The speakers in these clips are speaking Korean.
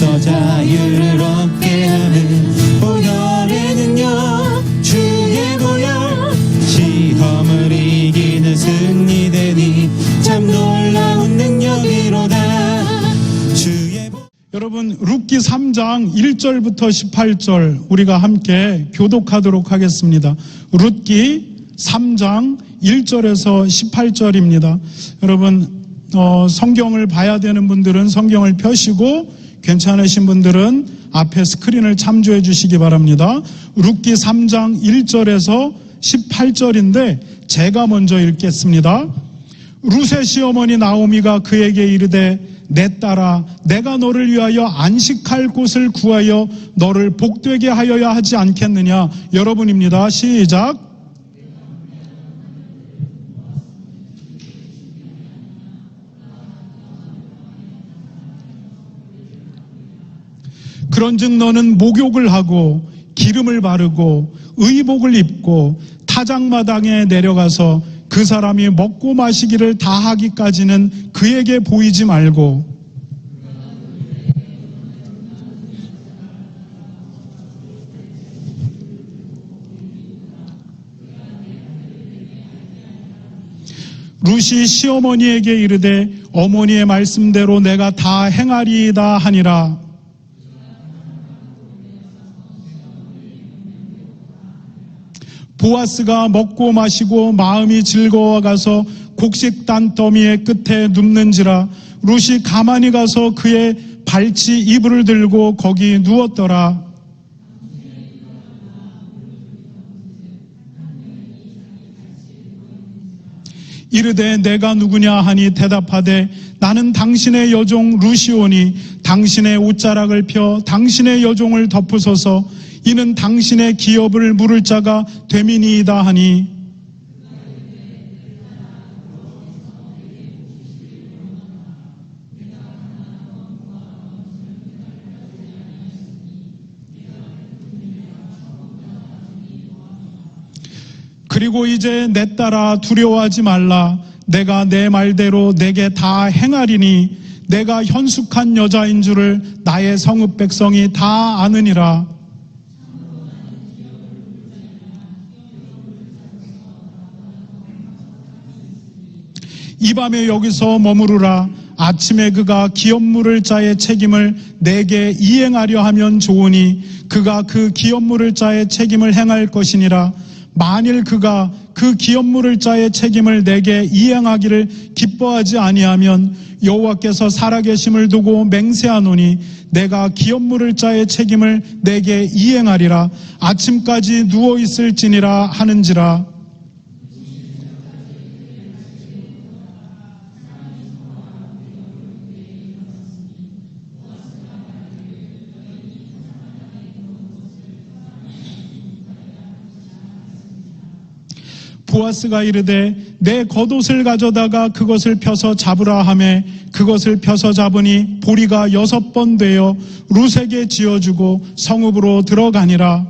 힘써 자유를 얻게 하는 보혈의 능력, 주의 보혈, 시험을 이기는 승리되니 참 놀라운 능력이로다. 여러분, 룻기 3장 1절부터 18절 우리가 함께 교독하도록 하겠습니다. 룻기 3장 1절에서 18절입니다. 여러분, 성경을 봐야 되는 분들은 성경을 펴시고, 괜찮으신 분들은 앞에 스크린을 참조해 주시기 바랍니다. 룻기 3장 1절에서 18절인데 제가 먼저 읽겠습니다. 룻의 시어머니 나오미가 그에게 이르되 내 딸아, 내가 너를 위하여 안식할 곳을 구하여 너를 복되게 하여야 하지 않겠느냐. 여러분입니다. 시작. 그런즉 너는 목욕을 하고 기름을 바르고 의복을 입고 타작마당에 내려가서 그 사람이 먹고 마시기를 다 하기까지는 그에게 보이지 말고 룻이 시어머니에게 이르되 어머니의 말씀대로 내가 다 행하리이다 하니라. 보아스가 먹고 마시고 마음이 즐거워가서 곡식 단더미의 끝에 눕는지라. 룻이 가만히 가서 그의 발치 이불을 들고 거기 누웠더라. 이르되 내가 누구냐 하니 대답하되 나는 당신의 여종 룻이오니 당신의 옷자락을 펴 당신의 여종을 덮으소서. 이는 당신의 기업을 물을 자가 됨이니이다 하니 그리고 이제 내 딸아 두려워하지 말라. 내가 내 말대로 내게 다 행하리니 내가 현숙한 여자인 줄을 나의 성읍 백성이 다 아느니라. 이 밤에 여기서 머무르라. 아침에 그가 기업 물을 자의 책임을 내게 이행하려 하면 좋으니 그가 그 기업 물을 자의 책임을 행할 것이니라. 만일 그가 그 기업 물을 자의 책임을 내게 이행하기를 기뻐하지 아니하면 여호와께서 살아계심을 두고 맹세하노니 내가 기업 물을 자의 책임을 내게 이행하리라. 아침까지 누워 있을지니라 하는지라. 보아스가 이르되 내 겉옷을 가져다가 그것을 펴서 잡으라 하매 그것을 펴서 잡으니 보리가 6번 되어 룻에게 지어주고 성읍으로 들어가니라.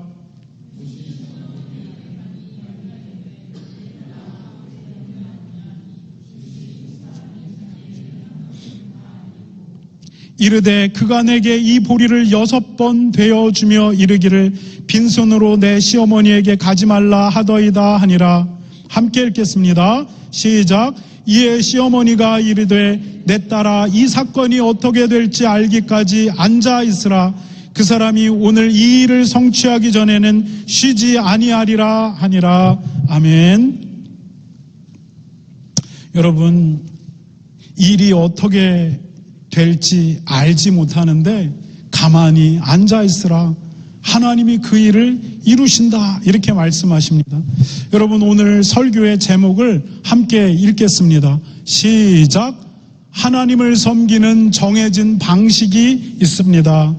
이르되 그가 내게 이 보리를 6번 되어주며 이르기를 빈손으로 내 시어머니에게 가지 말라 하더이다 하니라. 함께 읽겠습니다. 시작. 이에 시어머니가 이르되 내 딸아 이 사건이 어떻게 될지 알기까지 앉아 있으라. 그 사람이 오늘 이 일을 성취하기 전에는 쉬지 아니하리라 하니라. 아멘. 여러분, 일이 어떻게 될지 알지 못하는데 가만히 앉아 있으라. 하나님이 그 일을 이루신다. 이렇게 말씀하십니다. 여러분, 오늘 설교의 제목을 함께 읽겠습니다. 시작. 하나님을 섬기는 정해진 방식이 있습니다.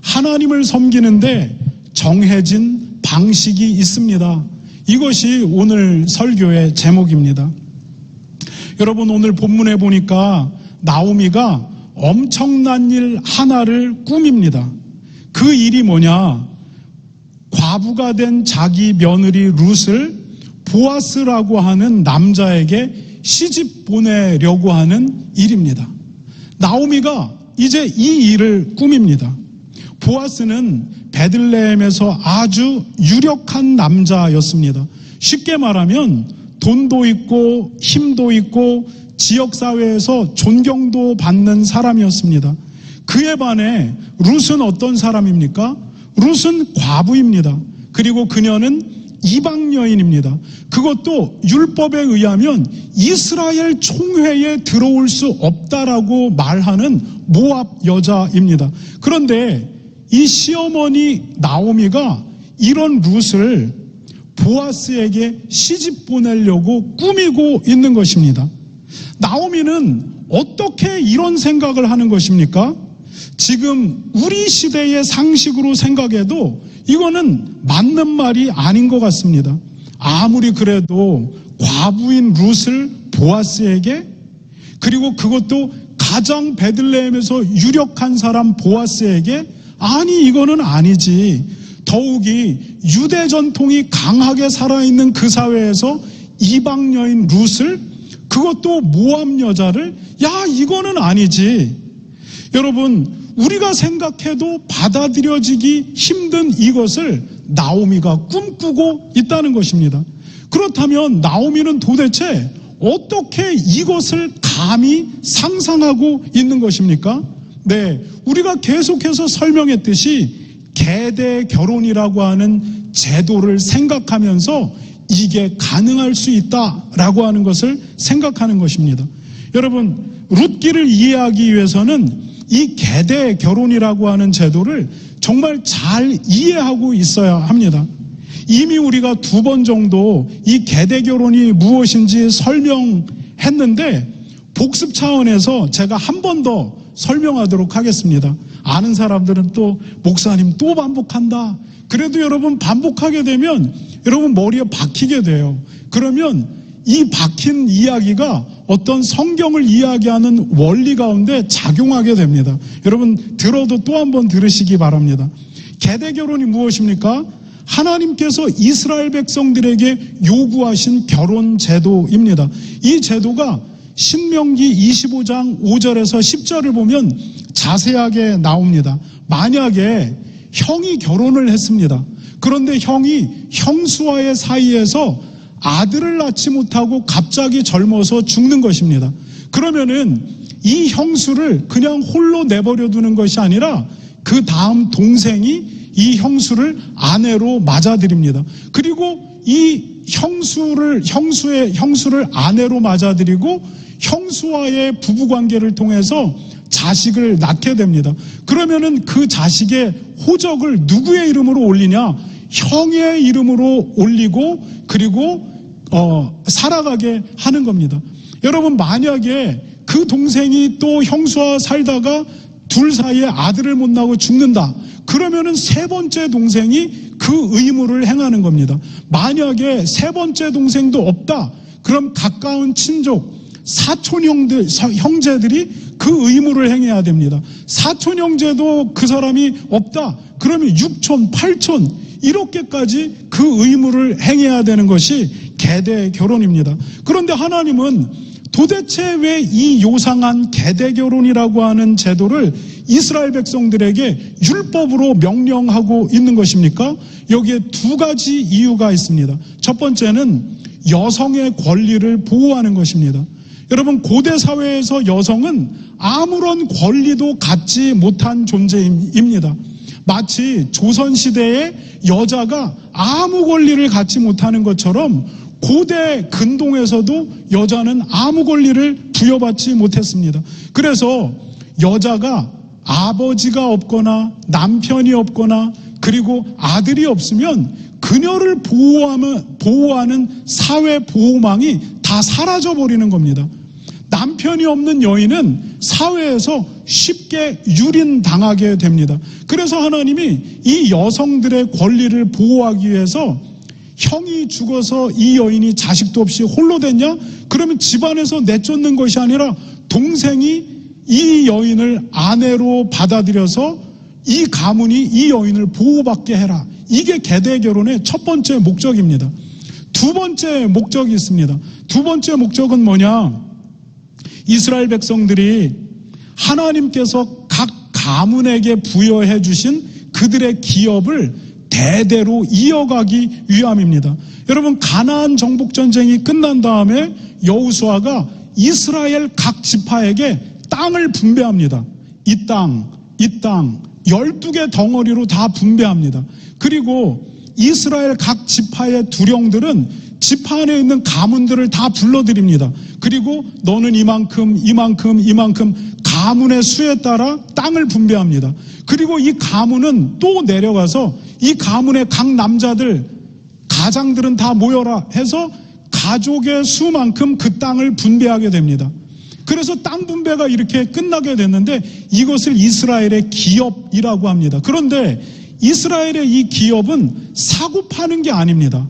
하나님을 섬기는데 정해진 방식이 있습니다. 이것이 오늘 설교의 제목입니다. 여러분, 오늘 본문에 보니까 나오미가 엄청난 일 하나를 꾸밉니다. 그 일이 뭐냐? 과부가 된 자기 며느리 룻을 보아스라고 하는 남자에게 시집 보내려고 하는 일입니다. 나오미가 이제 이 일을 꾸밉니다. 보아스는 베들레헴에서 아주 유력한 남자였습니다. 쉽게 말하면 돈도 있고 힘도 있고 지역사회에서 존경도 받는 사람이었습니다. 그에 반해 룻은 어떤 사람입니까? 룻은 과부입니다. 그리고 그녀는 이방 여인입니다. 그것도 율법에 의하면 이스라엘 총회에 들어올 수 없다라고 말하는 모압 여자입니다. 그런데 이 시어머니 나오미가 이런 룻을 보아스에게 시집 보내려고 꾸미고 있는 것입니다. 나오미는 어떻게 이런 생각을 하는 것입니까? 지금 우리 시대의 상식으로 생각해도 이거는 맞는 말이 아닌 것 같습니다. 아무리 그래도 과부인 룻을 보아스에게, 그리고 그것도 가장 베들레헴에서 유력한 사람 보아스에게, 아니 이거는 아니지. 더욱이 유대 전통이 강하게 살아있는 그 사회에서 이방 여인 룻을, 그것도 모압 여자를, 야 이거는 아니지. 여러분, 우리가 생각해도 받아들여지기 힘든 이것을 나오미가 꿈꾸고 있다는 것입니다. 그렇다면 나오미는 도대체 어떻게 이것을 감히 상상하고 있는 것입니까? 네, 우리가 계속해서 설명했듯이 계대 결혼이라고 하는 제도를 생각하면서 이게 가능할 수 있다라고 하는 것을 생각하는 것입니다. 여러분, 룻기를 이해하기 위해서는 이 계대 결혼이라고 하는 제도를 정말 잘 이해하고 있어야 합니다. 이미 우리가 2번 정도 이 계대 결혼이 무엇인지 설명했는데 복습 차원에서 제가 한 번 더 설명하도록 하겠습니다. 아는 사람들은 또 목사님 또 반복한다. 그래도 여러분 반복하게 되면 여러분 머리에 박히게 돼요. 그러면 이 박힌 이야기가 어떤 성경을 이야기하는 원리 가운데 작용하게 됩니다. 여러분 들어도 또 한 번 들으시기 바랍니다. 계대 결혼이 무엇입니까? 하나님께서 이스라엘 백성들에게 요구하신 결혼 제도입니다. 이 제도가 신명기 25장 5절에서 10절을 보면 자세하게 나옵니다. 만약에 형이 결혼을 했습니다. 그런데 형이 형수와의 사이에서 아들을 낳지 못하고 갑자기 젊어서 죽는 것입니다. 그러면은 이 형수를 그냥 홀로 내버려 두는 것이 아니라 그 다음 동생이 이 형수를 아내로 맞아들입니다. 그리고 이 형수를 아내로 맞아들이고 형수와의 부부관계를 통해서 자식을 낳게 됩니다. 그러면은 그 자식의 호적을 누구의 이름으로 올리냐? 형의 이름으로 올리고 그리고 살아가게 하는 겁니다. 여러분 만약에 그 동생이 또 형수와 살다가 둘 사이에 아들을 못 낳고 죽는다. 그러면은 세 번째 동생이 그 의무를 행하는 겁니다. 만약에 세 번째 동생도 없다. 그럼 가까운 친족, 사촌 형제들이 그 의무를 행해야 됩니다. 사촌 형제도 그 사람이 없다. 그러면 6촌, 8촌 이렇게까지 그 의무를 행해야 되는 것이 계대 결혼입니다. 그런데 하나님은 도대체 왜 이 요상한 계대 결혼이라고 하는 제도를 이스라엘 백성들에게 율법으로 명령하고 있는 것입니까? 여기에 2가지 이유가 있습니다. 첫 번째는 여성의 권리를 보호하는 것입니다. 여러분 고대 사회에서 여성은 아무런 권리도 갖지 못한 존재입니다. 마치 조선시대에 여자가 아무 권리를 갖지 못하는 것처럼 고대 근동에서도 여자는 아무 권리를 부여받지 못했습니다. 그래서 여자가 아버지가 없거나 남편이 없거나 그리고 아들이 없으면 그녀를 보호하는 사회 보호망이 다 사라져버리는 겁니다. 남편이 없는 여인은 사회에서 쉽게 유린당하게 됩니다. 그래서 하나님이 이 여성들의 권리를 보호하기 위해서 형이 죽어서 이 여인이 자식도 없이 홀로 됐냐? 그러면 집안에서 내쫓는 것이 아니라 동생이 이 여인을 아내로 받아들여서 이 가문이 이 여인을 보호받게 해라. 이게 계대 결혼의 첫 번째 목적입니다. 2번째 목적이 있습니다. 2번째 목적은 뭐냐? 이스라엘 백성들이 하나님께서 가문에게 부여해 주신 그들의 기업을 대대로 이어가기 위함입니다. 여러분, 가나안 정복 전쟁이 끝난 다음에 여호수아가 이스라엘 각 지파에게 땅을 분배합니다. 이 땅 12개 덩어리로 다 분배합니다. 그리고 이스라엘 각 지파의 두령들은 지파 안에 있는 가문들을 다 불러들입니다. 그리고 너는 이만큼 가문의 수에 따라 땅을 분배합니다. 그리고 이 가문은 또 내려가서 이 가문의 각 남자들, 가장들은 다 모여라 해서 가족의 수만큼 그 땅을 분배하게 됩니다. 그래서 땅 분배가 이렇게 끝나게 됐는데 이것을 이스라엘의 기업이라고 합니다. 그런데 이스라엘의 이 기업은 사고 파는 게 아닙니다.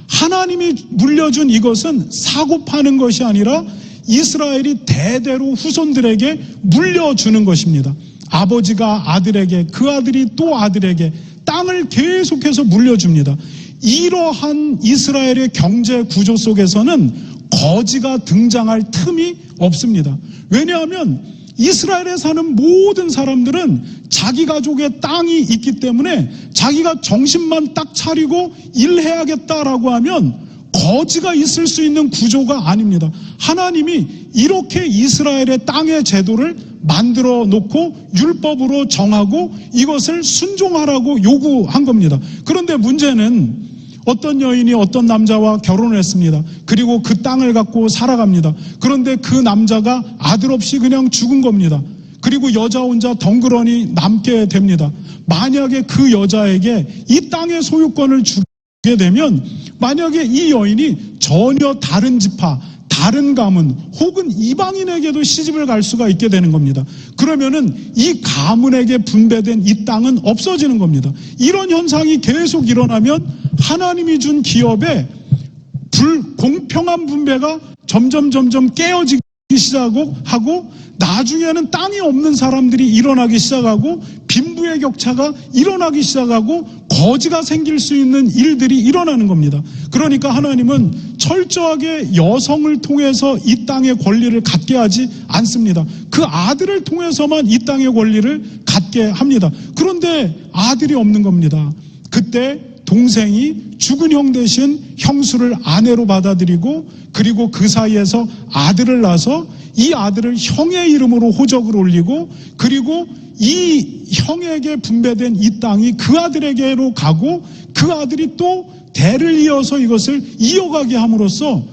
하나님이 물려준 이것은 사고 파는 것이 아니라 이스라엘이 대대로 후손들에게 물려주는 것입니다. 아버지가 아들에게, 그 아들이 또 아들에게 땅을 계속해서 물려줍니다. 이러한 이스라엘의 경제 구조 속에서는 거지가 등장할 틈이 없습니다. 왜냐하면 이스라엘에 사는 모든 사람들은 자기 가족의 땅이 있기 때문에 자기가 정신만 딱 차리고 일해야겠다라고 하면 거지가 있을 수 있는 구조가 아닙니다. 하나님이 이렇게 이스라엘의 땅의 제도를 만들어 놓고 율법으로 정하고 이것을 순종하라고 요구한 겁니다. 그런데 문제는 어떤 여인이 어떤 남자와 결혼을 했습니다. 그리고 그 땅을 갖고 살아갑니다. 그런데 그 남자가 아들 없이 그냥 죽은 겁니다. 그리고 여자 혼자 덩그러니 남게 됩니다. 만약에 그 여자에게 이 땅의 소유권을 주게 되면 만약에 이 여인이 전혀 다른 지파, 다른 가문 혹은 이방인에게도 시집을 갈 수가 있게 되는 겁니다. 그러면은 이 가문에게 분배된 이 땅은 없어지는 겁니다. 이런 현상이 계속 일어나면 하나님이 준 기업의 불공평한 분배가 점점 깨어지기 시작하고 나중에는 땅이 없는 사람들이 일어나기 시작하고 빈부의 격차가 일어나기 시작하고 거지가 생길 수 있는 일들이 일어나는 겁니다. 그러니까 하나님은 철저하게 여성을 통해서 이 땅의 권리를 갖게 하지 않습니다. 그 아들을 통해서만 이 땅의 권리를 갖게 합니다. 그런데 아들이 없는 겁니다. 그때 동생이 죽은 형 대신 형수를 아내로 받아들이고 그리고 그 사이에서 아들을 낳아서 이 아들을 형의 이름으로 호적을 올리고 그리고 이 형에게 분배된 이 땅이 그 아들에게로 가고 그 아들이 또 대를 이어서 이것을 이어가게 함으로써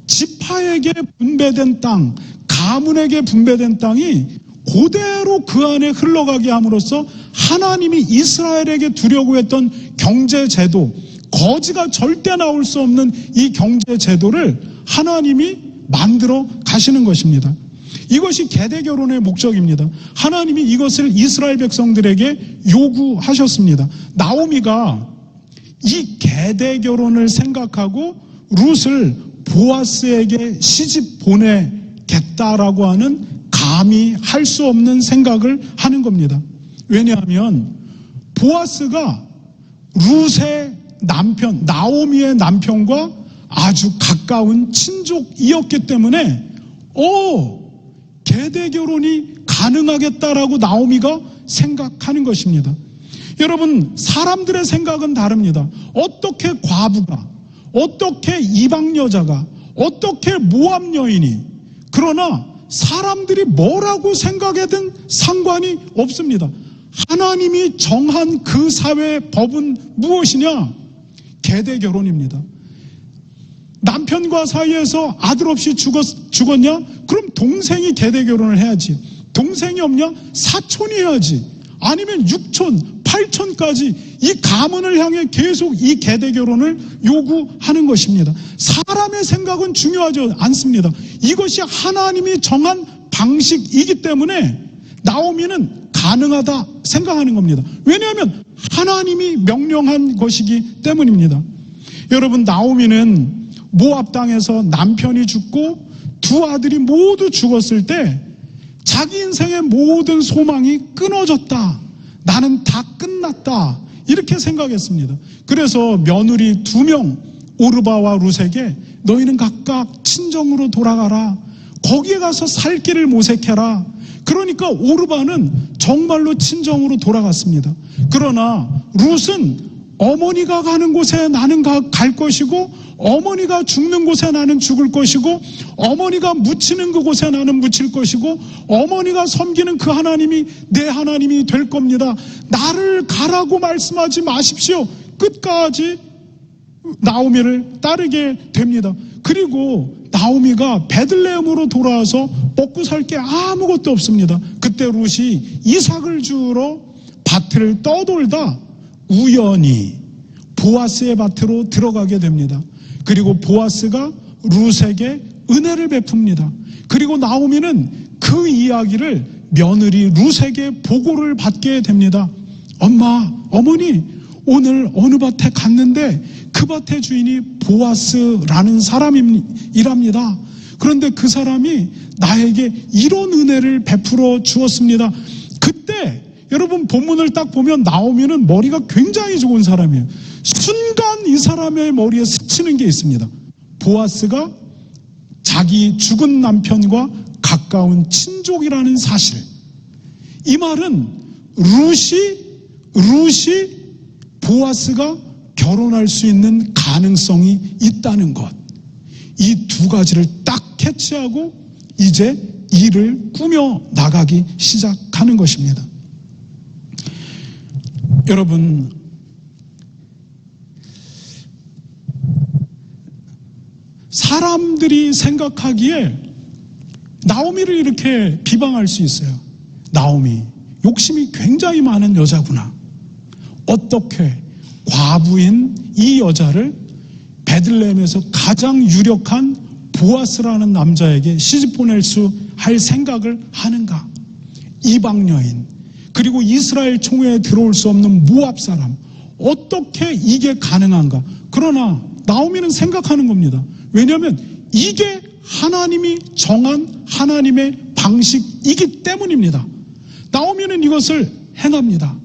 지파에게 분배된 땅, 가문에게 분배된 땅이 그대로 그 안에 흘러가게 함으로써 하나님이 이스라엘에게 두려고 했던 경제제도, 거지가 절대 나올 수 없는 이 경제제도를 하나님이 만들어 가시는 것입니다. 이것이 계대결혼의 목적입니다. 하나님이 이것을 이스라엘 백성들에게 요구하셨습니다. 나오미가 이 계대결혼을 생각하고 룻을 보아스에게 시집 보내겠다라고 하는 감히 할 수 없는 생각을 하는 겁니다. 왜냐하면 보아스가 룻의 남편, 나오미의 남편과 아주 가까운 친족이었기 때문에 계대결혼이 가능하겠다라고 나오미가 생각하는 것입니다. 여러분, 사람들의 생각은 다릅니다. 어떻게 과부가, 어떻게 이방 여자가, 어떻게 모압 여인이, 그러나 사람들이 뭐라고 생각하든 상관이 없습니다. 하나님이 정한 그 사회의 법은 무엇이냐? 계대결혼입니다. 남편과 사이에서 아들 없이 죽었냐? 그럼 동생이 계대결혼을 해야지. 동생이 없냐? 사촌이 해야지. 아니면 6촌, 8촌까지 이 가문을 향해 계속 이 계대결혼을 요구하는 것입니다. 사람의 생각은 중요하지 않습니다. 이것이 하나님이 정한 방식이기 때문에 나오미는 가능하다 생각하는 겁니다. 왜냐하면 하나님이 명령한 것이기 때문입니다. 여러분, 나오미는 모압 땅에서 남편이 죽고 두 아들이 모두 죽었을 때 자기 인생의 모든 소망이 끊어졌다. 나는 다 끝났다. 이렇게 생각했습니다. 그래서 며느리 2명 오르바와 룻에게 너희는 각각 친정으로 돌아가라. 거기에 가서 살 길을 모색해라. 그러니까 오르바는 정말로 친정으로 돌아갔습니다. 그러나 룻은 어머니가 가는 곳에 나는 갈 것이고, 어머니가 죽는 곳에 나는 죽을 것이고, 어머니가 묻히는 그곳에 나는 묻힐 것이고, 어머니가 섬기는 그 하나님이 내 하나님이 될 겁니다. 나를 가라고 말씀하지 마십시오. 끝까지 나오미를 따르게 됩니다. 그리고 나오미가 베들레헴으로 돌아와서 먹고 살 게 아무것도 없습니다. 그때 룻이 이삭을 주우러 밭을 떠돌다 우연히 보아스의 밭으로 들어가게 됩니다. 그리고 보아스가 룻에게 은혜를 베풉니다. 그리고 나오미는 그 이야기를 며느리 룻에게 보고를 받게 됩니다. 엄마, 어머니, 오늘 어느 밭에 갔는데 그 밭의 주인이 보아스라는 사람이랍니다. 그런데 그 사람이 나에게 이런 은혜를 베풀어 주었습니다. 그때 여러분 본문을 딱 보면 나오미는 머리가 굉장히 좋은 사람이에요. 순간 이 사람의 머리에 스치는 게 있습니다. 보아스가 자기 죽은 남편과 가까운 친족이라는 사실. 이 말은 룻이 보아스가 결혼할 수 있는 가능성이 있다는 것. 이 두 가지를 딱 캐치하고 이제 일을 꾸며 나가기 시작하는 것입니다. 여러분, 사람들이 생각하기에 나오미를 이렇게 비방할 수 있어요. 나오미, 욕심이 굉장히 많은 여자구나. 어떻게 과부인 이 여자를 베들레헴에서 가장 유력한 보아스라는 남자에게 시집 보낼 수 할 생각을 하는가? 이방 여인, 그리고 이스라엘 총회에 들어올 수 없는 모압 사람, 어떻게 이게 가능한가? 그러나 나오미는 생각하는 겁니다. 왜냐하면 이게 하나님이 정한 하나님의 방식이기 때문입니다. 나오미는 이것을 행합니다.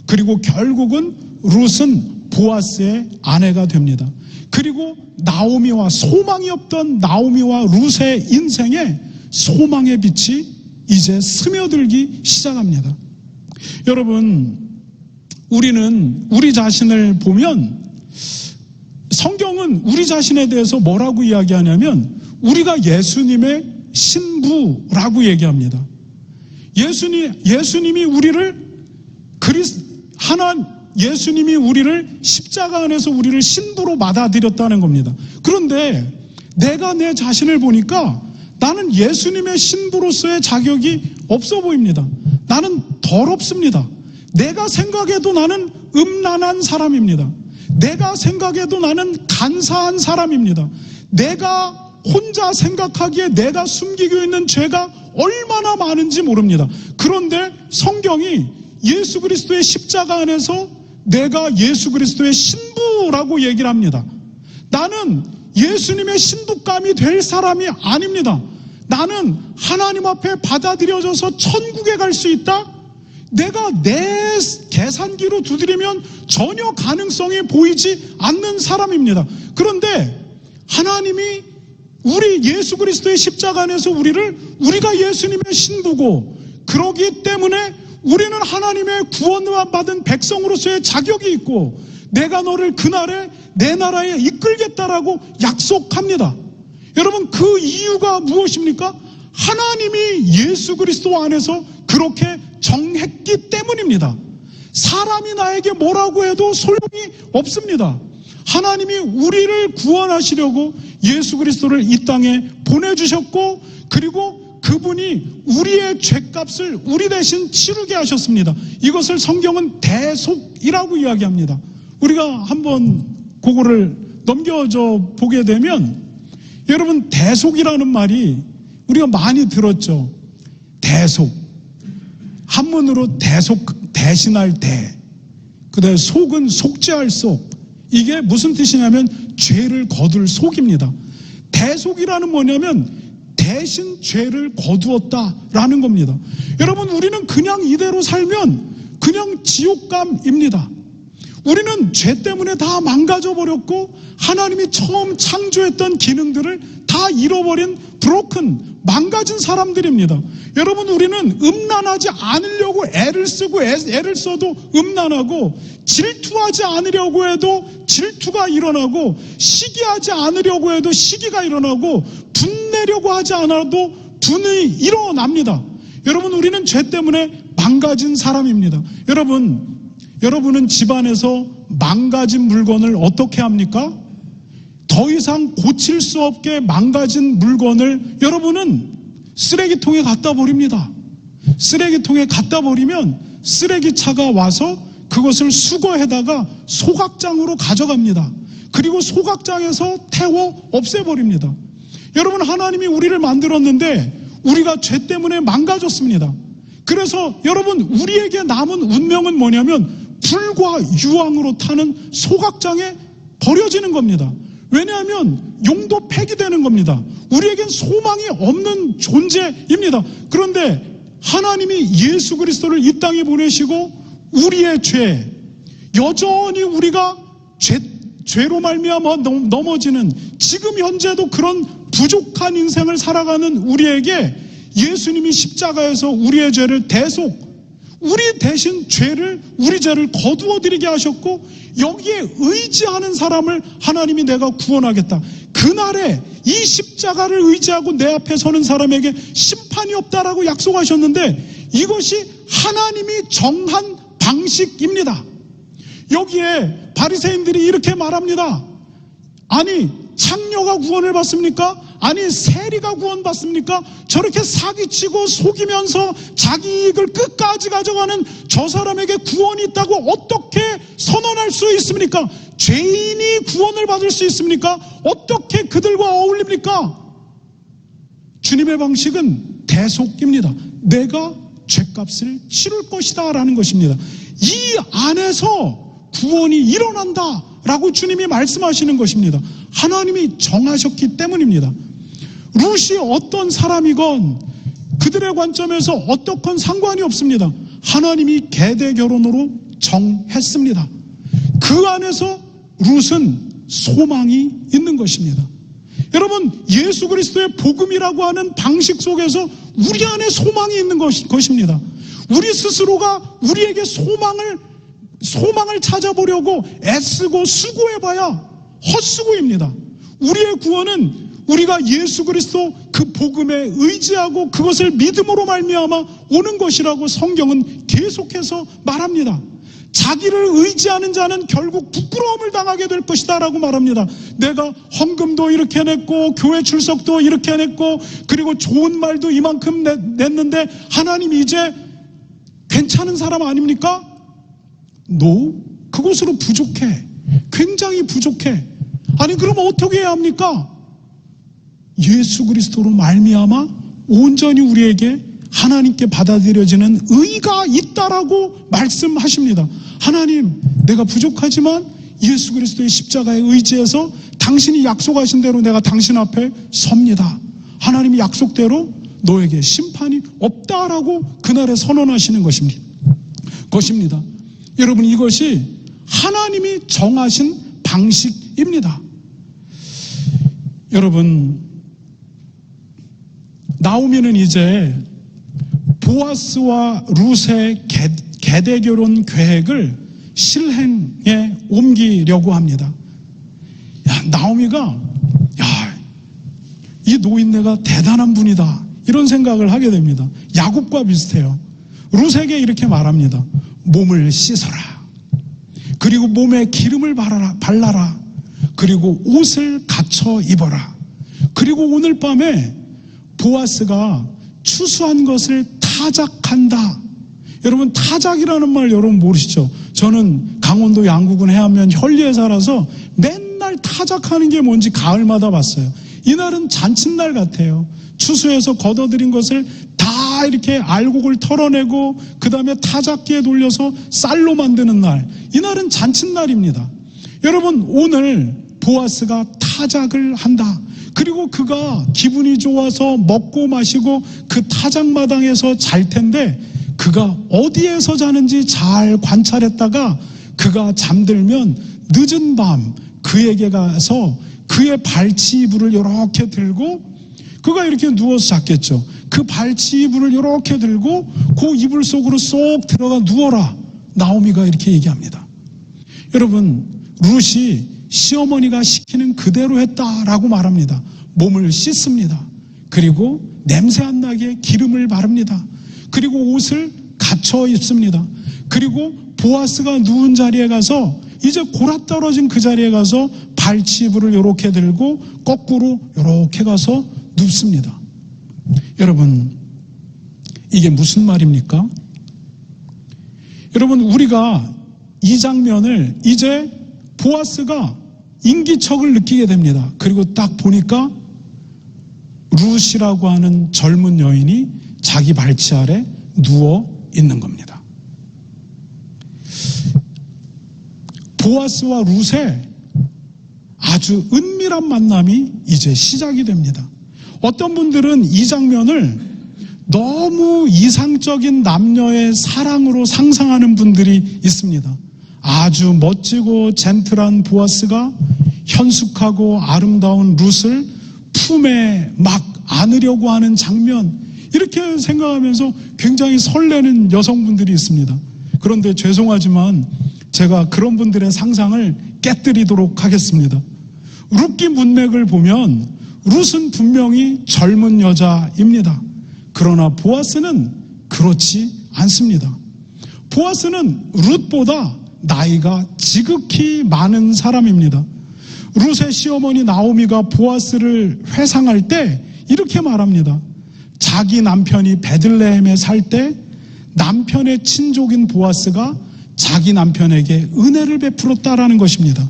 그리고 결국은 룻은 보아스의 아내가 됩니다. 그리고 나오미와 소망이 없던 나오미와 룻의 인생에 소망의 빛이 이제 스며들기 시작합니다. 여러분, 우리는 우리 자신을 보면 성경은 우리 자신에 대해서 뭐라고 이야기하냐면 우리가 예수님의 신부라고 얘기합니다. 예수님이 우리를 십자가 안에서 우리를 신부로 받아들였다는 겁니다. 그런데 내가 내 자신을 보니까 나는 예수님의 신부로서의 자격이 없어 보입니다. 나는 더럽습니다. 내가 생각해도 나는 음란한 사람입니다. 내가 생각해도 나는 간사한 사람입니다. 내가 혼자 생각하기에 내가 숨기고 있는 죄가 얼마나 많은지 모릅니다. 그런데 성경이 예수 그리스도의 십자가 안에서 내가 예수 그리스도의 신부라고 얘기를 합니다. 나는 예수님의 신부감이 될 사람이 아닙니다. 나는 하나님 앞에 받아들여져서 천국에 갈 수 있다? 내가 내 계산기로 두드리면 전혀 가능성이 보이지 않는 사람입니다. 그런데 하나님이 우리 예수 그리스도의 십자가 안에서 우리가 예수님의 신부고, 그러기 때문에 우리는 하나님의 구원을 받은 백성으로서의 자격이 있고, 내가 너를 그날에 내 나라에 이끌겠다라고 약속합니다. 여러분, 그 이유가 무엇입니까? 하나님이 예수 그리스도 안에서 그렇게 정했기 때문입니다. 사람이 나에게 뭐라고 해도 소용이 없습니다. 하나님이 우리를 구원하시려고 예수 그리스도를 이 땅에 보내주셨고, 그리고 그분이 우리의 죄값을 우리 대신 치르게 하셨습니다. 이것을 성경은 대속이라고 이야기합니다. 우리가 한번 그거를 넘겨져 보게 되면, 여러분, 대속이라는 말이 우리가 많이 들었죠. 대속, 한문으로 대신할 대, 그다음에 속은 속죄할 속. 이게 무슨 뜻이냐면 죄를 거둘 속입니다. 대속이라는 뭐냐면 대신 죄를 거두었다라는 겁니다. 여러분, 우리는 그냥 이대로 살면 그냥 지옥감입니다. 우리는 죄 때문에 다 망가져 버렸고, 하나님이 처음 창조했던 기능들을 다 잃어버린 브로큰 망가진 사람들입니다. 여러분, 우리는 음란하지 않으려고 애를 쓰고 애를 써도 음란하고, 질투하지 않으려고 해도 질투가 일어나고, 시기하지 않으려고 해도 시기가 일어나고, 분내려고 하지 않아도 분이 일어납니다. 여러분, 우리는 죄 때문에 망가진 사람입니다. 여러분은 집안에서 망가진 물건을 어떻게 합니까? 더 이상 고칠 수 없게 망가진 물건을 여러분은 쓰레기통에 갖다 버립니다. 쓰레기통에 갖다 버리면 쓰레기차가 와서 그것을 수거해다가 소각장으로 가져갑니다. 그리고 소각장에서 태워 없애버립니다. 여러분, 하나님이 우리를 만들었는데 우리가 죄 때문에 망가졌습니다. 그래서 여러분, 우리에게 남은 운명은 뭐냐면 불과 유황으로 타는 소각장에 버려지는 겁니다. 왜냐하면 용도 폐기되는 겁니다. 우리에겐 소망이 없는 존재입니다. 그런데 하나님이 예수 그리스도를 이 땅에 보내시고 우리의 죄, 여전히 우리가 죄로 말미암아 넘어지는, 지금 현재도 그런 부족한 인생을 살아가는 우리에게 예수님이 십자가에서 우리의 죄를 우리 대신 우리 죄를 거두어드리게 하셨고, 여기에 의지하는 사람을 하나님이 내가 구원하겠다. 그날에 이 십자가를 의지하고 내 앞에 서는 사람에게 심판이 없다라고 약속하셨는데, 이것이 하나님이 정한 방식입니다. 여기에 바리새인들이 이렇게 말합니다. 아니, 창녀가 구원을 받습니까? 아니, 세리가 구원받습니까? 저렇게 사기치고 속이면서 자기 이익을 끝까지 가져가는 저 사람에게 구원이 있다고 어떻게 선언할 수 있습니까? 죄인이 구원을 받을 수 있습니까? 어떻게 그들과 어울립니까? 주님의 방식은 대속입니다. 내가 죄값을 치를 것이다 라는 것입니다. 이 안에서 구원이 일어난다 라고 주님이 말씀하시는 것입니다. 하나님이 정하셨기 때문입니다. 룻이 어떤 사람이건 그들의 관점에서 어떻건 상관이 없습니다. 하나님이 계대 결혼으로 정했습니다. 그 안에서 룻은 소망이 있는 것입니다. 여러분, 예수 그리스도의 복음이라고 하는 방식 속에서 우리 안에 소망이 있는 것입니다. 우리 스스로가 우리에게 소망을 찾아보려고 애쓰고 수고해봐야 헛수고입니다. 우리의 구원은 우리가 예수 그리스도 그 복음에 의지하고 그것을 믿음으로 말미암아 오는 것이라고 성경은 계속해서 말합니다. 자기를 의지하는 자는 결국 부끄러움을 당하게 될 것이다 라고 말합니다. 내가 헌금도 이렇게 냈고 교회 출석도 이렇게 냈고 그리고 좋은 말도 이만큼 냈는데 하나님 이제 괜찮은 사람 아닙니까? 그것으로 부족해. 굉장히 부족해. 아니, 그러면 어떻게 해야 합니까? 예수 그리스도로 말미암아 온전히 우리에게 하나님께 받아들여지는 의가 있다라고 말씀하십니다. 하나님, 내가 부족하지만 예수 그리스도의 십자가에 의지해서 당신이 약속하신 대로 내가 당신 앞에 섭니다. 하나님이 약속대로 너에게 심판이 없다라고 그날에 선언하시는 것입니다. 여러분, 이것이 하나님이 정하신 방식입니다. 여러분, 나오미는 이제 보아스와 룻의 계대결혼 계획을 실행에 옮기려고 합니다. 나오미가 이 노인네가 대단한 분이다 이런 생각을 하게 됩니다. 야곱과 비슷해요. 룻에게 이렇게 말합니다. 몸을 씻어라. 그리고 몸에 기름을 발라라. 그리고 옷을 갖춰 입어라. 그리고 오늘 밤에 보아스가 추수한 것을 타작한다. 여러분, 타작이라는 말 여러분 모르시죠? 저는 강원도 양구군 해안면 현리에 살아서 맨날 타작하는 게 뭔지 가을마다 봤어요. 이날은 잔칫날 같아요. 추수해서 걷어들인 것을 다 이렇게 알곡을 털어내고 그 다음에 타작기에 돌려서 쌀로 만드는 날, 이날은 잔칫날입니다. 여러분, 오늘 보아스가 타작을 한다. 그리고 그가 기분이 좋아서 먹고 마시고 그 타작마당에서 잘 텐데 그가 어디에서 자는지 잘 관찰했다가 그가 잠들면 늦은 밤 그에게 가서 그의 발치 이불을 이렇게 들고 그가 이렇게 누워서 잤겠죠. 그 발치 이불을 이렇게 들고 그 이불 속으로 쏙 들어가 누워라. 나오미가 이렇게 얘기합니다. 여러분, 룻이 시어머니가 시키는 그대로 했다라고 말합니다. 몸을 씻습니다. 그리고 냄새 안 나게 기름을 바릅니다. 그리고 옷을 갖춰 입습니다. 그리고 보아스가 누운 자리에 가서 이제 골아떨어진 그 자리에 가서 발치 이불을 이렇게 들고 거꾸로 이렇게 가서 눕습니다. 여러분, 이게 무슨 말입니까? 여러분, 우리가 이 장면을 이제 보아스가 인기척을 느끼게 됩니다. 그리고 딱 보니까 룻이라고 하는 젊은 여인이 자기 발치 아래 누워 있는 겁니다. 보아스와 룻의 아주 은밀한 만남이 이제 시작이 됩니다. 어떤 분들은 이 장면을 너무 이상적인 남녀의 사랑으로 상상하는 분들이 있습니다. 아주 멋지고 젠틀한 보아스가 현숙하고 아름다운 룻을 품에 막 안으려고 하는 장면, 이렇게 생각하면서 굉장히 설레는 여성분들이 있습니다. 그런데 죄송하지만 제가 그런 분들의 상상을 깨뜨리도록 하겠습니다. 룻기 문맥을 보면 룻은 분명히 젊은 여자입니다. 그러나 보아스는 그렇지 않습니다. 보아스는 룻보다 나이가 지극히 많은 사람입니다. 룻의 시어머니 나오미가 보아스를 회상할 때 이렇게 말합니다. 자기 남편이 베들레헴에 살 때 남편의 친족인 보아스가 자기 남편에게 은혜를 베풀었다라는 것입니다.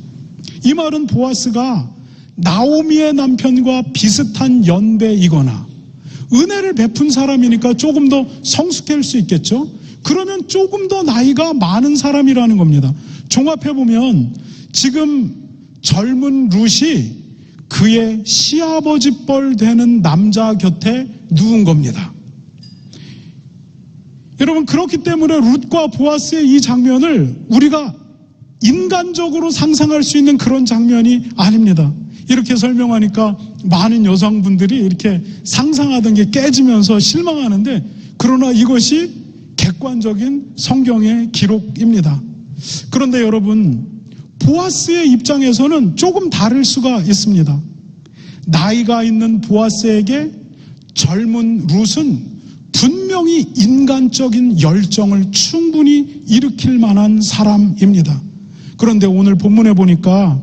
이 말은 보아스가 나오미의 남편과 비슷한 연배이거나 은혜를 베푼 사람이니까 조금 더 성숙할 수 있겠죠. 그러면 조금 더 나이가 많은 사람이라는 겁니다. 종합해보면 지금 젊은 룻이 그의 시아버지 뻘 되는 남자 곁에 누운 겁니다. 여러분, 그렇기 때문에 룻과 보아스의 이 장면을 우리가 인간적으로 상상할 수 있는 그런 장면이 아닙니다. 이렇게 설명하니까 많은 여성분들이 이렇게 상상하던 게 깨지면서 실망하는데, 그러나 이것이 객관적인 성경의 기록입니다. 그런데 여러분, 보아스의 입장에서는 조금 다를 수가 있습니다. 나이가 있는 보아스에게 젊은 룻은 분명히 인간적인 열정을 충분히 일으킬 만한 사람입니다. 그런데 오늘 본문에 보니까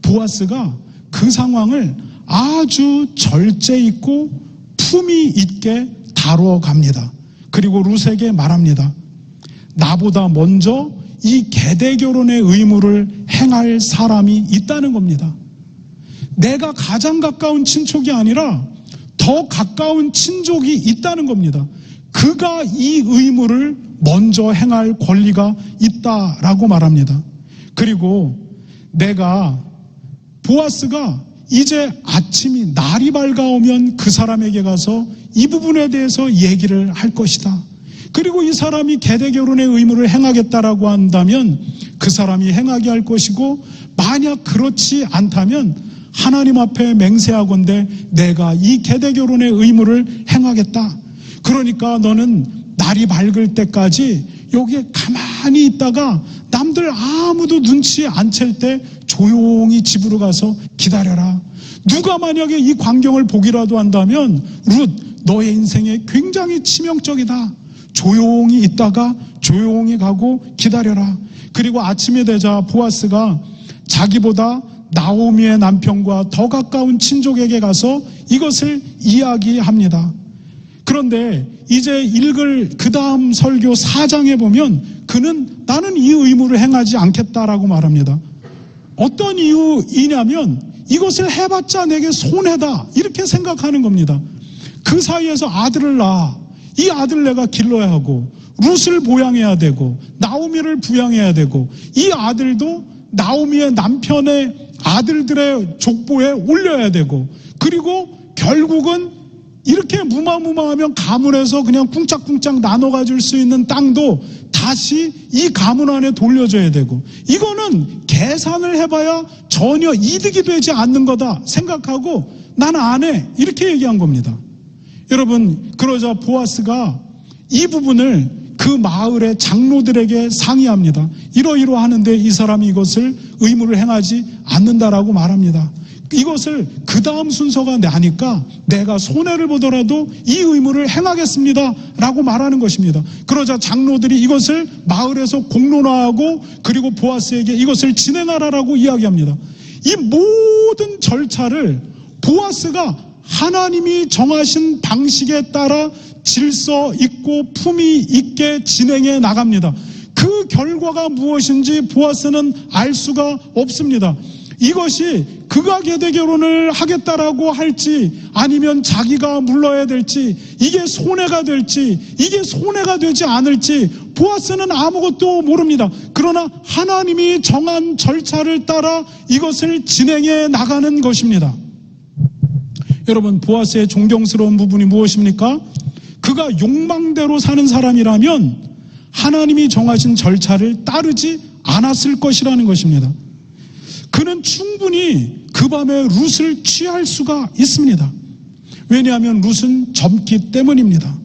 보아스가 그 상황을 아주 절제 있고 품위 있게 다루어 갑니다. 그리고 룻에게 말합니다. 나보다 먼저 이 계대 결혼의 의무를 행할 사람이 있다는 겁니다. 내가 가장 가까운 친족이 아니라 더 가까운 친족이 있다는 겁니다. 그가 이 의무를 먼저 행할 권리가 있다라고 말합니다. 그리고 보아스가 이제 아침이 날이 밝아오면 그 사람에게 가서 이 부분에 대해서 얘기를 할 것이다. 그리고 이 사람이 계대 결혼의 의무를 행하겠다라고 한다면 그 사람이 행하게 할 것이고, 만약 그렇지 않다면 하나님 앞에 맹세하건대 내가 이 계대 결혼의 의무를 행하겠다. 그러니까 너는 날이 밝을 때까지 여기에 가만히 있다가 남들 아무도 눈치 안 챌 때 조용히 집으로 가서 기다려라. 누가 만약에 이 광경을 보기라도 한다면 룻, 너의 인생에 굉장히 치명적이다. 조용히 있다가 조용히 가고 기다려라. 그리고 아침이 되자 보아스가 자기보다 나오미의 남편과 더 가까운 친족에게 가서 이것을 이야기합니다. 그런데 이제 읽을 그 다음 설교 4장에 보면 그는 나는 이 의무를 행하지 않겠다라고 말합니다. 어떤 이유이냐면 이것을 해봤자 내게 손해다, 이렇게 생각하는 겁니다. 그 사이에서 아들을 낳아 이 아들 내가 길러야 하고 룻을 보양해야 되고 나오미를 부양해야 되고 이 아들도 나오미의 남편의 아들들의 족보에 올려야 되고, 그리고 결국은 이렇게 무마무마하면 가문에서 그냥 쿵짝쿵짝 나눠 가질 수 있는 땅도 다시 이 가문 안에 돌려줘야 되고, 이거는 계산을 해봐야 전혀 이득이 되지 않는 거다 생각하고 나는 안 해. 이렇게 얘기한 겁니다. 여러분, 그러자 보아스가 이 부분을 그 마을의 장로들에게 상의합니다. 이러하는데 이 사람이 이것을 의무를 행하지 않는다라고 말합니다. 이것을 그 다음 순서가 나니까 내가 손해를 보더라도 이 의무를 행하겠습니다 라고 말하는 것입니다. 그러자 장로들이 이것을 마을에서 공론화하고 그리고 보아스에게 이것을 진행하라라고 이야기합니다. 이 모든 절차를 보아스가 하나님이 정하신 방식에 따라 질서 있고 품위 있게 진행해 나갑니다. 그 결과가 무엇인지 보아스는 알 수가 없습니다. 이것이 그가 계대 결혼을 하겠다라고 할지 아니면 자기가 물러야 될지 이게 손해가 될지 이게 손해가 되지 않을지 보아스는 아무것도 모릅니다. 그러나 하나님이 정한 절차를 따라 이것을 진행해 나가는 것입니다. 여러분, 보아스의 존경스러운 부분이 무엇입니까? 그가 욕망대로 사는 사람이라면 하나님이 정하신 절차를 따르지 않았을 것이라는 것입니다. 그는 충분히 그 밤에 룻을 취할 수가 있습니다. 왜냐하면 룻은 젊기 때문입니다.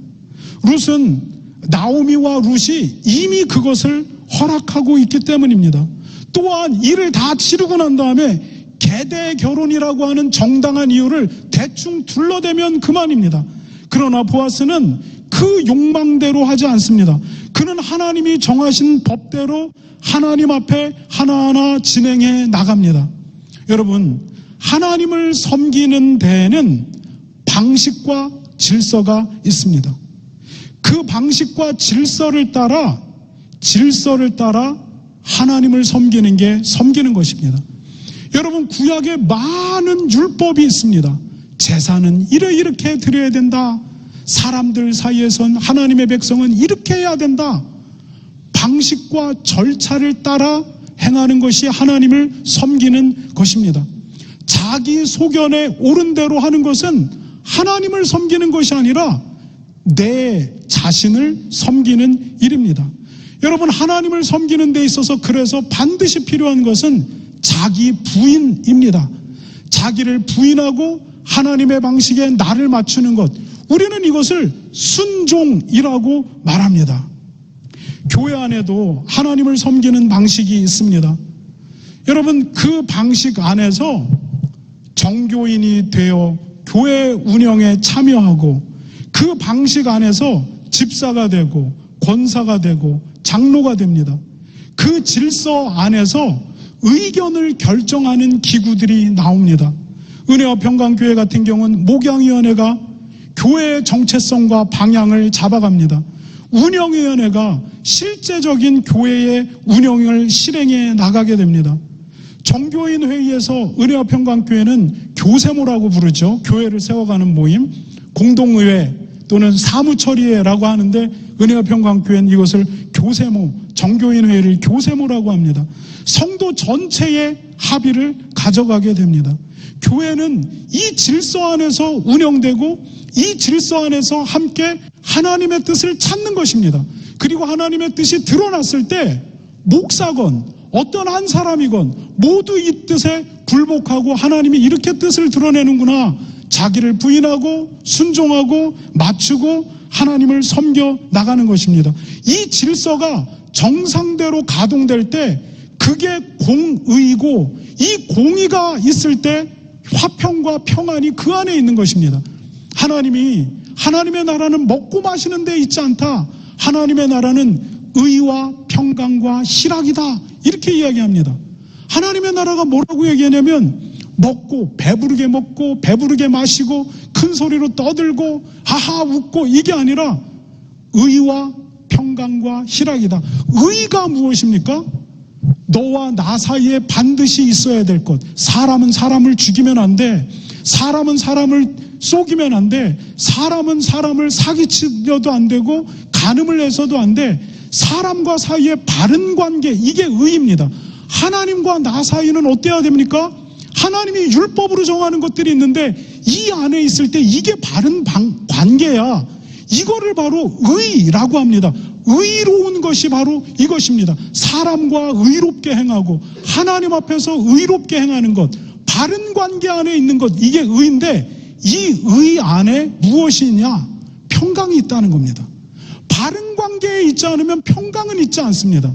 룻은 나오미와 룻이 이미 그것을 허락하고 있기 때문입니다. 또한 일을 다 치르고 난 다음에 계대 결혼이라고 하는 정당한 이유를 대충 둘러대면 그만입니다. 그러나 보아스는 그 욕망대로 하지 않습니다. 그는 하나님이 정하신 법대로 하나님 앞에 하나하나 진행해 나갑니다. 여러분, 하나님을 섬기는 데에는 방식과 질서가 있습니다. 그 방식과 질서를 따라 하나님을 섬기는 게 섬기는 것입니다. 여러분, 구약에 많은 율법이 있습니다. 제사는 이렇게 드려야 된다. 사람들 사이에선 하나님의 백성은 이렇게 해야 된다. 방식과 절차를 따라 행하는 것이 하나님을 섬기는 것입니다. 자기 소견에 옳은 대로 하는 것은 하나님을 섬기는 것이 아니라 내 자신을 섬기는 일입니다. 여러분, 하나님을 섬기는 데 있어서 그래서 반드시 필요한 것은 자기 부인입니다. 자기를 부인하고 하나님의 방식에 나를 맞추는 것, 우리는 이것을 순종이라고 말합니다. 교회 안에도 하나님을 섬기는 방식이 있습니다. 여러분, 그 방식 안에서 정교인이 되어 교회 운영에 참여하고 그 방식 안에서 집사가 되고 권사가 되고 장로가 됩니다. 그 질서 안에서 의견을 결정하는 기구들이 나옵니다. 은혜와 평강교회 같은 경우는 목양위원회가 교회의 정체성과 방향을 잡아갑니다. 운영위원회가 실제적인 교회의 운영을 실행해 나가게 됩니다. 정교인 회의에서 은혜와 평강교회는 교세모라고 부르죠. 교회를 세워가는 모임, 공동의회 또는 사무처리회라고 하는데 은혜와 평강교회는 이것을 교세모, 정교인 회의를 교세모라고 합니다. 성도 전체의 합의를 가져가게 됩니다. 교회는 이 질서 안에서 운영되고 이 질서 안에서 함께 하나님의 뜻을 찾는 것입니다. 그리고 하나님의 뜻이 드러났을 때 목사건 어떤 한 사람이건 모두 이 뜻에 굴복하고 하나님이 이렇게 뜻을 드러내는구나, 자기를 부인하고 순종하고 맞추고 하나님을 섬겨 나가는 것입니다. 이 질서가 정상대로 가동될 때 그게 공의고, 이 공의가 있을 때 화평과 평안이 그 안에 있는 것입니다. 하나님의 나라는 먹고 마시는 데 있지 않다. 하나님의 나라는 의와 평강과 희락이다. 이렇게 이야기합니다. 하나님의 나라가 뭐라고 얘기하냐면 먹고 배부르게 마시고 큰 소리로 떠들고 하하 웃고 이게 아니라 의와 평강과 희락이다. 의가 무엇입니까? 너와 나 사이에 반드시 있어야 될 것. 사람은 사람을 죽이면 안 돼. 사람은 사람을 속이면 안 돼. 사람은 사람을 사기치려도 안 되고 간음을 해서도 안 돼. 사람과 사이에 바른 관계, 이게 의입니다. 하나님과 나 사이는 어때야 됩니까? 하나님이 율법으로 정하는 것들이 있는데 이 안에 있을 때 이게 바른 관계야. 이거를 바로 의라고 합니다. 의로운 것이 바로 이것입니다. 사람과 의롭게 행하고 하나님 앞에서 의롭게 행하는 것, 바른 관계 안에 있는 것, 이게 의인데 이 의 안에 무엇이 있냐? 평강이 있다는 겁니다. 바른 관계에 있지 않으면 평강은 있지 않습니다.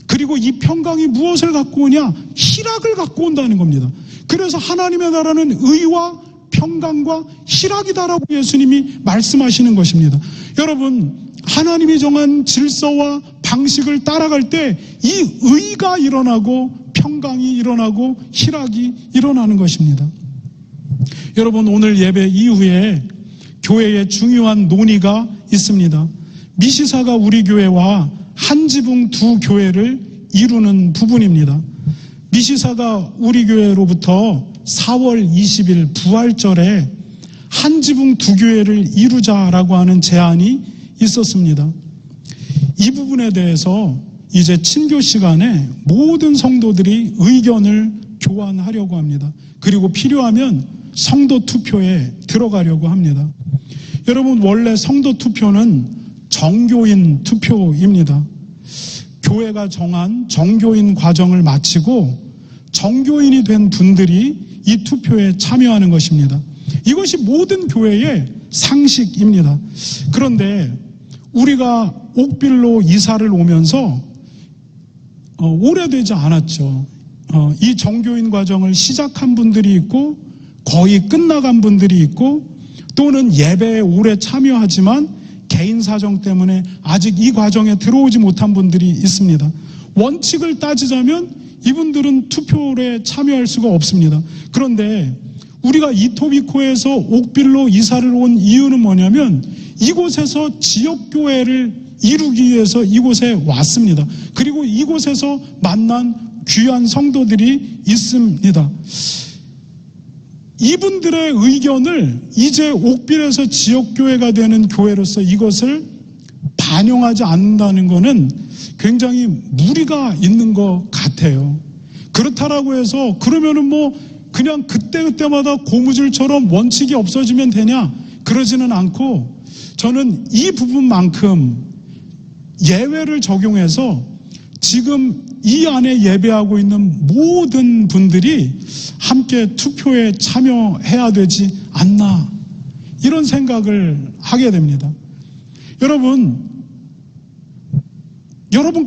그리고 이 평강이 무엇을 갖고 오냐? 희락을 갖고 온다는 겁니다. 그래서 하나님의 나라는 의와 평강과 희락이다라고 예수님이 말씀하시는 것입니다. 여러분, 하나님이 정한 질서와 방식을 따라갈 때 이 의가 일어나고 평강이 일어나고 희락이 일어나는 것입니다. 여러분, 오늘 예배 이후에 교회에 중요한 논의가 있습니다. 미시사가 우리 교회와 한 지붕 두 교회를 이루는 부분입니다. 미시사가 우리 교회로부터 4월 20일 부활절에 한 지붕 두 교회를 이루자라고 하는 제안이 있었습니다. 이 부분에 대해서 이제 친교 시간에 모든 성도들이 의견을 교환하려고 합니다. 그리고 필요하면 성도 투표에 들어가려고 합니다. 여러분, 원래 성도 투표는 정교인 투표입니다. 교회가 정한 정교인 과정을 마치고 정교인이 된 분들이 이 투표에 참여하는 것입니다. 이것이 모든 교회의 상식입니다. 그런데 우리가 옥빌로 이사를 오면서 오래되지 않았죠. 이 정교인 과정을 시작한 분들이 있고 거의 끝나간 분들이 있고 또는 예배에 오래 참여하지만 개인 사정 때문에 아직 이 과정에 들어오지 못한 분들이 있습니다. 원칙을 따지자면 이분들은 투표에 참여할 수가 없습니다. 그런데 우리가 이토비코에서 옥빌로 이사를 온 이유는 뭐냐면 이곳에서 지역교회를 이루기 위해서 이곳에 왔습니다. 그리고 이곳에서 만난 귀한 성도들이 있습니다. 이분들의 의견을 이제 옥빌에서 지역교회가 되는 교회로서 이것을 반영하지 않는다는 것은 굉장히 무리가 있는 것 같아요. 그렇다라고 해서 그러면은 뭐 그냥 그때그때마다 고무줄처럼 원칙이 없어지면 되냐? 그러지는 않고 저는 이 부분만큼 예외를 적용해서 지금 이 안에 예배하고 있는 모든 분들이 함께 투표에 참여해야 되지 않나, 이런 생각을 하게 됩니다. 여러분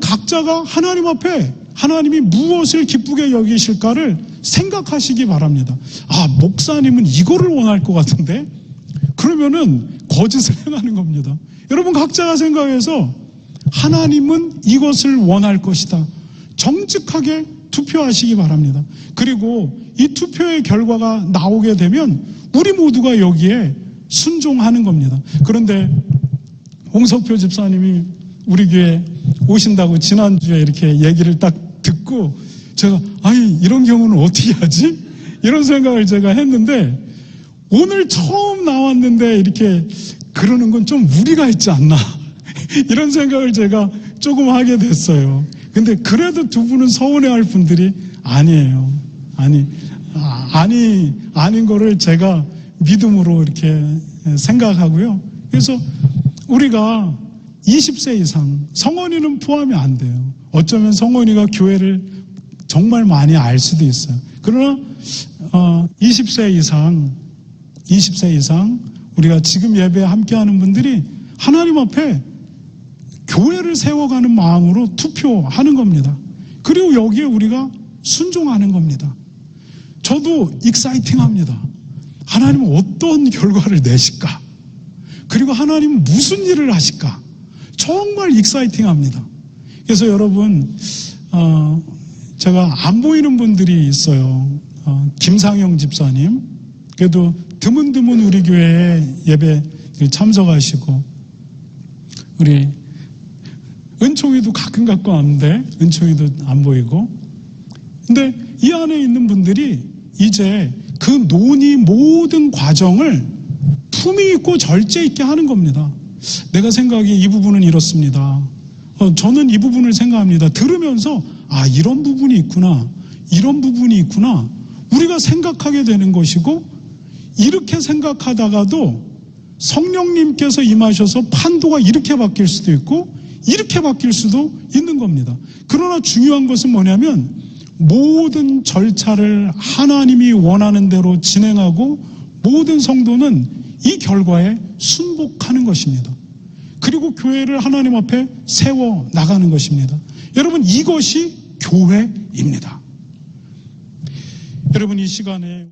각자가 하나님 앞에 하나님이 무엇을 기쁘게 여기실까를 생각하시기 바랍니다. 아, 목사님은 이거를 원할 것 같은데? 그러면은 거짓을 행하는 겁니다. 여러분 각자가 생각해서 하나님은 이것을 원할 것이다, 정직하게 투표하시기 바랍니다. 그리고 이 투표의 결과가 나오게 되면 우리 모두가 여기에 순종하는 겁니다. 그런데 홍석표 집사님이 우리 교회 오신다고 지난주에 이렇게 얘기를 딱 듣고 제가 아니 이런 경우는 어떻게 하지? 이런 생각을 제가 했는데 오늘 처음 나왔는데 이렇게 그러는 건 좀 무리가 있지 않나 이런 생각을 제가 조금 하게 됐어요. 근데 그래도 두 분은 서운해할 분들이 아니에요. 아닌 거를 제가 믿음으로 이렇게 생각하고요. 그래서 우리가 20세 이상, 성원이는 포함이 안 돼요. 어쩌면 성원이가 교회를 정말 많이 알 수도 있어요. 그러나 20세 이상 우리가 지금 예배에 함께하는 분들이 하나님 앞에 교회를 세워가는 마음으로 투표하는 겁니다. 그리고 여기에 우리가 순종하는 겁니다. 저도 익사이팅합니다. 하나님은 어떤 결과를 내실까? 그리고 하나님은 무슨 일을 하실까? 정말 익사이팅합니다. 그래서 여러분 제가 안 보이는 분들이 있어요. 김상영 집사님, 그래도 드문드문 우리 교회에 예배 참석하시고, 우리 은총이도 가끔 왔는데 은총이도 안 보이고. 근데 이 안에 있는 분들이 이제 그 논의 모든 과정을 품위 있고 절제 있게 하는 겁니다. 내가 생각하기에 이 부분은 이렇습니다. 저는 이 부분을 생각합니다. 들으면서 아, 이런 부분이 있구나, 이런 부분이 있구나, 우리가 생각하게 되는 것이고, 이렇게 생각하다가도 성령님께서 임하셔서 판도가 이렇게 바뀔 수도 있고 이렇게 바뀔 수도 있는 겁니다. 그러나 중요한 것은 뭐냐면 모든 절차를 하나님이 원하는 대로 진행하고 모든 성도는 이 결과에 순복하는 것입니다. 그리고 교회를 하나님 앞에 세워 나가는 것입니다. 여러분, 이것이 교회입니다. 여러분, 이 시간에